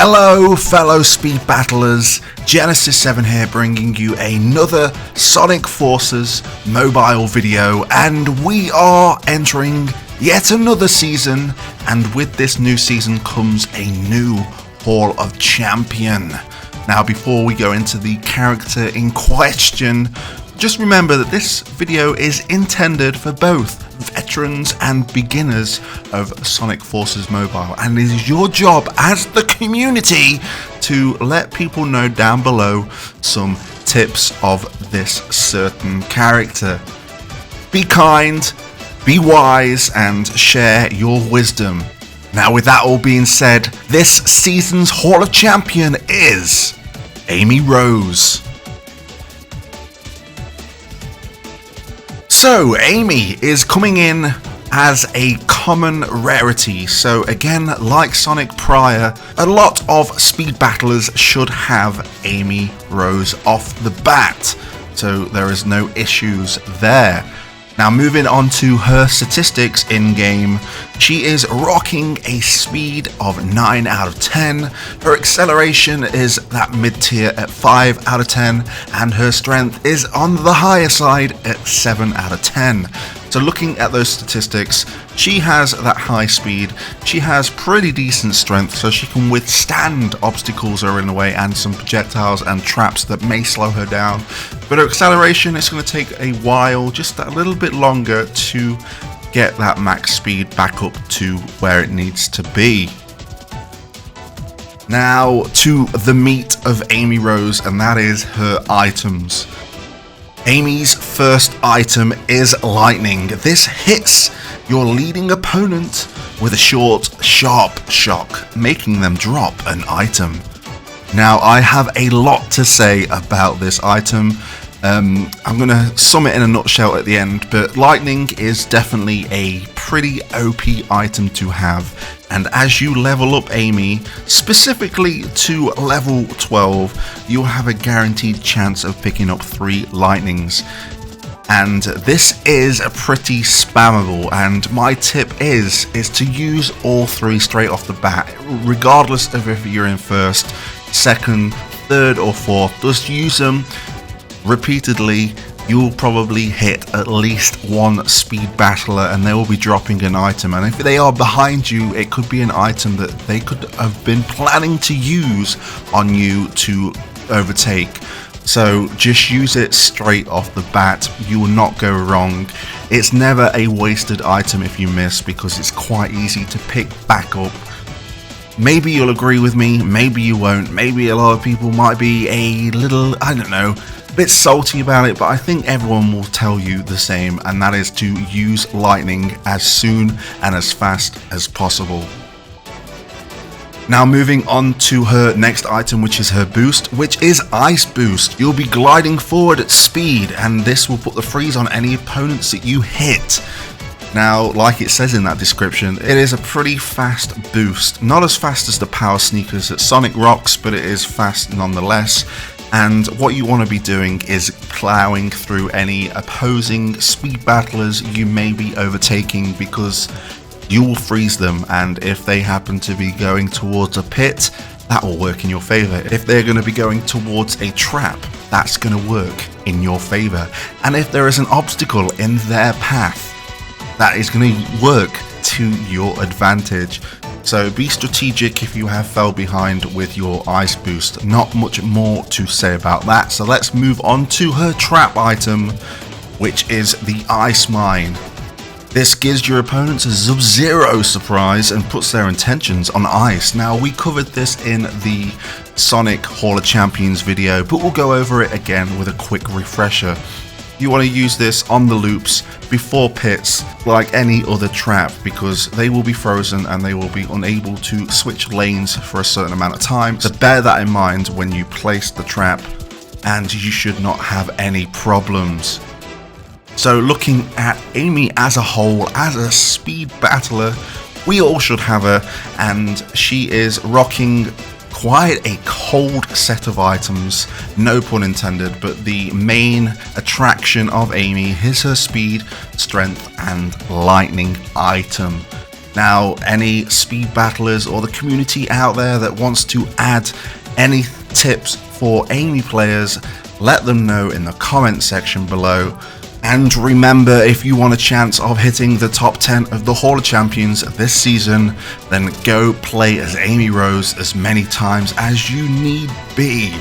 Hello fellow speed battlers, GenesissVII here bringing you another Sonic Forces mobile video, and we are entering yet another season, and with this new season comes a new Hall of Champion. Now before we go into the character in question, just remember that this video is intended for both veterans and beginners of Sonic Forces Mobile, and it is your job as the community to let people know down below some tips of this certain character. Be kind, be wise, and share your wisdom. Now with that all being said, this season's Hall of Champion is Amy Rose. So Amy is coming in as a common rarity, so again, like Sonic prior, a lot of speed battlers should have Amy Rose off the bat, so there is no issues there. Now moving on to her statistics in game, she is rocking a speed of 9 out of 10, her acceleration is that mid-tier at 5 out of 10, and her strength is on the higher side at 7 out of 10. So looking at those statistics, she has that high speed, she has pretty decent strength, so she can withstand obstacles that are in the way and some projectiles and traps that may slow her down. But her acceleration is going to take a while, just a little bit longer to get that max speed back up to where it needs to be. Now to the meat of Amy Rose, and that is her items. Amy's first item is Lightning. This hits your leading opponent with a short, sharp shock, making them drop an item. Now I have a lot to say about this item. I'm going to sum it in a nutshell at the end, but Lightning is definitely a pretty OP item to have, and as you level up Amy, specifically to level 12, you'll have a guaranteed chance of picking up 3 Lightnings. And this is pretty spammable, and my tip is to use all 3 straight off the bat, regardless of if you're in first, second, third or fourth. Just use them repeatedly. You'll probably hit at least one speed battler and they will be dropping an item, and if they are behind you, it could be an item that they could have been planning to use on you to overtake. So just use it straight off the bat, you will not go wrong. It's never a wasted item if you miss, because it's quite easy to pick back up. Maybe you'll agree with me, maybe you won't, maybe a lot of people might be a little, I don't know, bit salty about it, but I think everyone will tell you the same, and that is to use Lightning as soon and as fast as possible. Now moving on to her next item, which is her boost, which is Ice Boost. You'll be gliding forward at speed, and this will put the freeze on any opponents that you hit. Now, like it says in that description, it is a pretty fast boost. Not as fast as the power sneakers that Sonic rocks, but it is fast nonetheless. And what you want to be doing is plowing through any opposing speed battlers you may be overtaking, because you will freeze them, and if they happen to be going towards a pit, that will work in your favor. If they're going to be going towards a trap, that's going to work in your favor. And if there is an obstacle in their path, that is going to work to your advantage. So be strategic if you have fell behind with your Ice Boost. Not much more to say about that. So let's move on to her trap item, which is the Ice Mine. This gives your opponents a Sub-Zero surprise and puts their intentions on ice. Now we covered this in the Sonic Hall of Champions video, but we'll go over it again with a quick refresher. You want to use this on the loops before pits like any other trap, because they will be frozen and they will be unable to switch lanes for a certain amount of time. So bear that in mind when you place the trap, and you should not have any problems. So looking at Amy as a whole, as a speed battler, we all should have her, and she is rocking quite a cold set of items, no pun intended, but the main attraction of Amy is her speed, strength and lightning item. Now, any speed battlers or the community out there that wants to add any tips for Amy players, let them know in the comment section below. And remember, if you want a chance of hitting the top 10 of the Hall of Champions this season, then go play as Amy Rose as many times as you need be.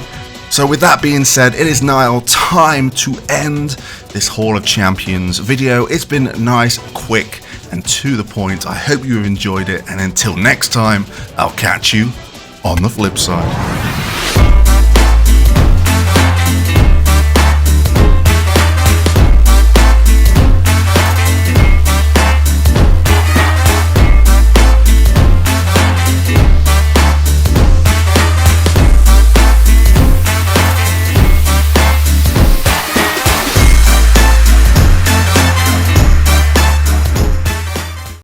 So with that being said, it is now time to end this Hall of Champions video. It's been nice, quick, and to the point. I hope you have enjoyed it, and until next time, I'll catch you on the flip side.